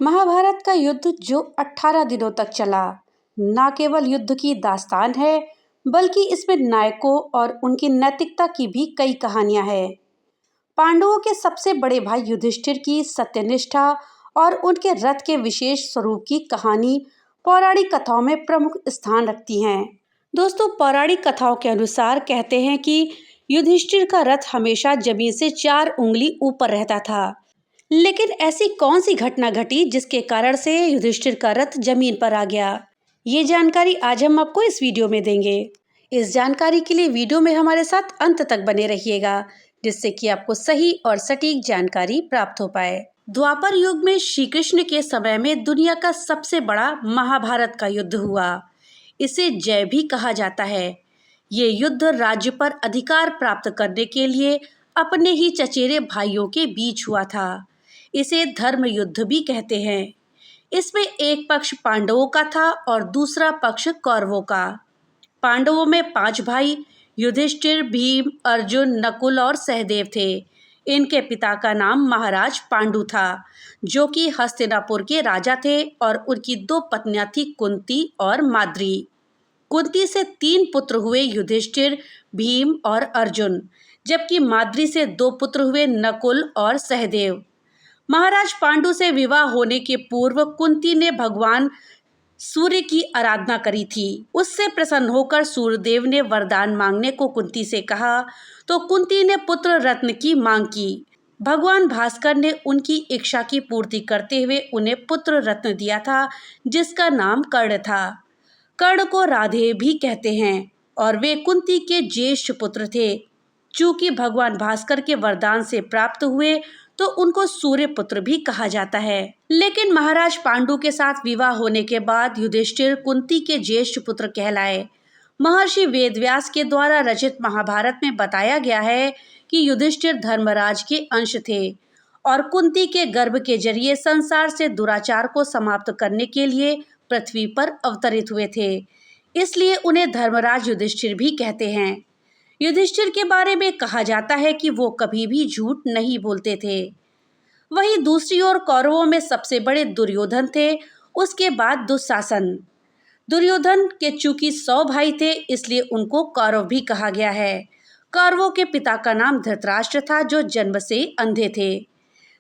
महाभारत का युद्ध जो 18 दिनों तक चला, न केवल युद्ध की दास्तान है, बल्कि इसमें नायकों और उनकी नैतिकता की भी कई कहानियां हैं। पांडवों के सबसे बड़े भाई युधिष्ठिर की सत्यनिष्ठा और उनके रथ के विशेष स्वरूप की कहानी पौराणिक कथाओं में प्रमुख स्थान रखती हैं। दोस्तों, पौराणिक कथाओं के अनुसार कहते हैं कि युधिष्ठिर का रथ हमेशा जमीन से 4 उंगली ऊपर रहता था। लेकिन ऐसी कौन सी घटना घटी जिसके कारण से युधिष्ठिर का रथ जमीन पर आ गया? ये जानकारी आज हम आपको इस वीडियो में देंगे। इस जानकारी के लिए वीडियो में हमारे साथ अंत तक बने रहिएगा, जिससे कि आपको सही और सटीक जानकारी प्राप्त हो पाए। द्वापर युग में श्री कृष्ण के समय में दुनिया का सबसे बड़ा महाभारत का युद्ध हुआ। इसे जय भी कहा जाता है। ये युद्ध राज्य पर अधिकार प्राप्त करने के लिए अपने ही चचेरे भाइयों के बीच हुआ था। इसे धर्म युद्ध भी कहते हैं। इसमें एक पक्ष पांडवों का था और दूसरा पक्ष कौरवों का। पांडवों में 5 भाई युधिष्ठिर, भीम, अर्जुन, नकुल और सहदेव थे। इनके पिता का नाम महाराज पांडु था, जो कि हस्तिनापुर के राजा थे, और उनकी 2 पत्नियां थी, कुंती और माद्री। कुंती से 3 पुत्र हुए, युधिष्ठिर, भीम और अर्जुन, जबकि माद्री से 2 पुत्र हुए, नकुल और सहदेव। महाराज पांडु से विवाह होने के पूर्व कुंती ने भगवान सूर्य की आराधना करी थी। उससे प्रसन्न होकर सूर्यदेव ने वरदान मांगने को कुंती से कहा, तो कुंती ने पुत्र रत्न की मांग की। भगवान भास्कर ने उनकी इच्छा की पूर्ति करते हुए उन्हें पुत्र रत्न दिया था, जिसका नाम कर्ण था। कर्ण को राधे भी कहते हैं और वे कुंती के ज्येष्ठ पुत्र थे। चूंकि भगवान भास्कर के वरदान से प्राप्त हुए, तो उनको सूर्य पुत्र भी कहा जाता है। लेकिन महाराज पांडु के साथ विवाह होने के बाद युधिष्ठिर कुंती के ज्येष्ठ पुत्र कहलाए। महर्षि वेदव्यास के द्वारा रचित महाभारत में बताया गया है कि युधिष्ठिर धर्मराज के अंश थे और कुंती के गर्भ के जरिए संसार से दुराचार को समाप्त करने के लिए पृथ्वी पर अवतरित हुए थे। इसलिए उन्हें धर्मराज युधिष्ठिर भी कहते हैं। युधिष्ठिर के बारे में कहा जाता है कि वो कभी भी झूठ नहीं बोलते थे। वहीं दूसरी ओर कौरवों में सबसे बड़े दुर्योधन थे, उसके बाद दुशासन। दुर्योधन के चूंकि 100 भाई थे, इसलिए उनको कौरव भी कहा गया है। कौरवों के पिता का नाम धृतराष्ट्र था, जो जन्म से अंधे थे।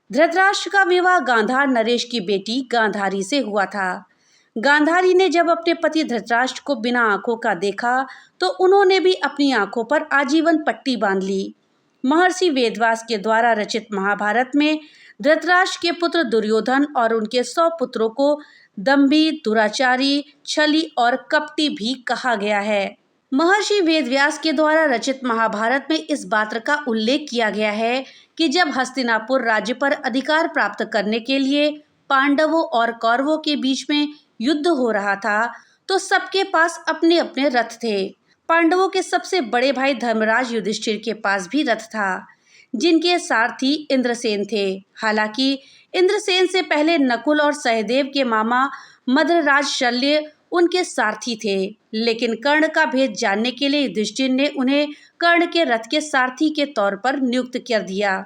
धृतराष्ट्र का विवाह गांधार नरेश की बेटी गांधारी से हुआ था। गांधारी ने जब अपने पति धृतराष्ट्र को बिना आंखों का देखा, तो उन्होंने भी अपनी आंखों पर आजीवन पट्टी बांध ली। महर्षि वेदव्यास के द्वारा रचित महाभारत में धृतराष्ट्र के पुत्र दुर्योधन और उनके 100 पुत्रों को दंभी, दुराचारी, छली और कपटी भी कहा गया है। महर्षि वेदव्यास के द्वारा रचित महाभारत में इस बात का उल्लेख किया गया है कि जब हस्तिनापुर राज्य पर अधिकार प्राप्त करने के लिए पांडवों और कौरवों के बीच में युद्ध हो रहा था, तो सबके पास अपने अपने रथ थे। पांडवों के सबसे बड़े भाई धर्मराज युधिष्ठिर के पास भी रथ था, जिनके सारथी इंद्रसेन थे। हालांकि इंद्रसेन से पहले नकुल और सहदेव के मामा मद्रराज शल्य उनके सारथी थे। लेकिन कर्ण का भेद जानने के लिए युधिष्ठिर ने उन्हें कर्ण के रथ के सारथी के तौर पर नियुक्त कर दिया।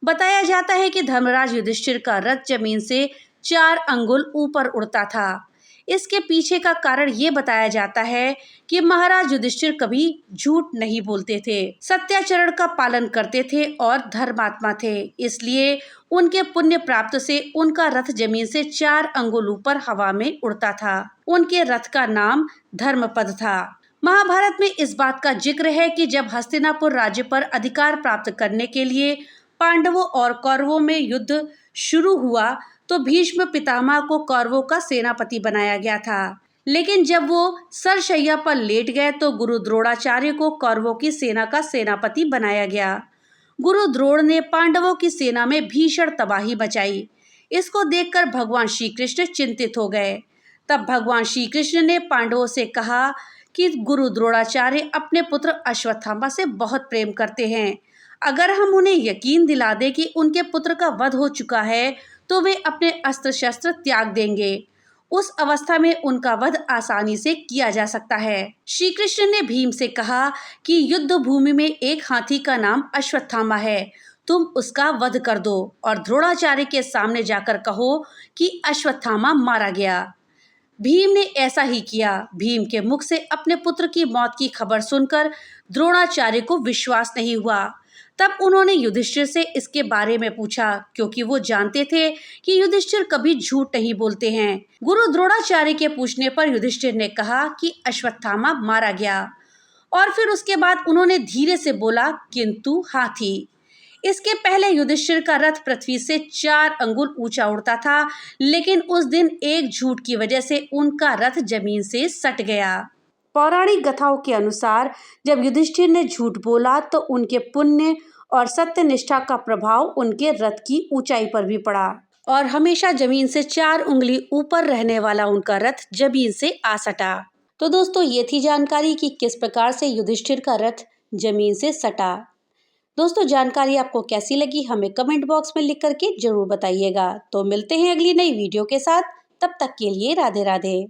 बताया जाता है कि धर्मराज युधिष्ठिर का रथ जमीन से 4 अंगुल ऊपर उड़ता था। इसके पीछे का कारण ये बताया जाता है कि महाराज युधिष्ठिर कभी झूठ नहीं बोलते थे, सत्याचरण का पालन करते थे और धर्मात्मा थे। इसलिए उनके पुण्य प्राप्त से उनका रथ जमीन से 4 अंगुल ऊपर हवा में उड़ता था। उनके रथ का नाम धर्मपद था। महाभारत में इस बात का जिक्र है कि जब हस्तिनापुर राज्य पर अधिकार प्राप्त करने के लिए पांडवों और कौरवों में युद्ध शुरू हुआ, तो भीष्म पितामह को कौरवों का सेनापति बनाया गया था। लेकिन जब वो सरशैया पर लेट गए, तो गुरु द्रोणाचार्य को कौरवों की सेना का सेनापति बनाया गया। गुरु द्रोण ने पांडवों की सेना में भीषण तबाही मचाई। इसको देखकर भगवान श्री कृष्ण चिंतित हो गए। तब भगवान श्री कृष्ण ने पांडवों से कहा कि गुरु द्रोणाचार्य अपने पुत्र अश्वत्थामा से बहुत प्रेम करते हैं। अगर हम उन्हें यकीन दिला दें कि उनके पुत्र का वध हो चुका है, तो वे अपने अस्त्र शस्त्र त्याग देंगे। उस अवस्था में उनका वध आसानी से किया जा सकता है। श्री कृष्ण ने भीम से कहा कि युद्ध भूमि में एक हाथी का नाम अश्वत्थामा है, तुम उसका वध कर दो और द्रोणाचार्य के सामने जाकर कहो कि अश्वत्थामा मारा गया। भीम ने ऐसा ही किया। भीम के मुख से अपने पुत्र की मौत की खबर सुनकर द्रोणाचार्य को विश्वास नहीं हुआ। तब उन्होंने युधिष्ठिर से इसके बारे में पूछा, क्योंकि वो जानते थे कि युधिष्ठिर कभी झूठ नहीं बोलते हैं। गुरु द्रोणाचार्य के पूछने पर युधिष्ठिर ने कहा कि अश्वत्थामा मारा गया, और फिर उसके बाद उन्होंने धीरे से बोला, किंतु हाथी। इसके पहले युधिष्ठिर का रथ पृथ्वी से 4 अंगुल ऊंचा उड़ता था, लेकिन उस दिन एक झूठ की वजह से उनका रथ जमीन से सट गया। पौराणिक कथाओं के अनुसार जब युधिष्ठिर ने झूठ बोला तो उनके पुण्य और सत्यनिष्ठा का प्रभाव उनके रथ की ऊंचाई पर भी पड़ा, और हमेशा जमीन से 4 उंगली ऊपर रहने वाला उनका रथ जमीन से आ सटा। तो दोस्तों, ये थी जानकारी कि किस प्रकार से युधिष्ठिर का रथ जमीन से सटा। दोस्तों, जानकारी आपको कैसी लगी हमें कमेंट बॉक्स में लिख करके जरूर बताइएगा। तो मिलते हैं अगली नई वीडियो के साथ, तब तक के लिए राधे राधे।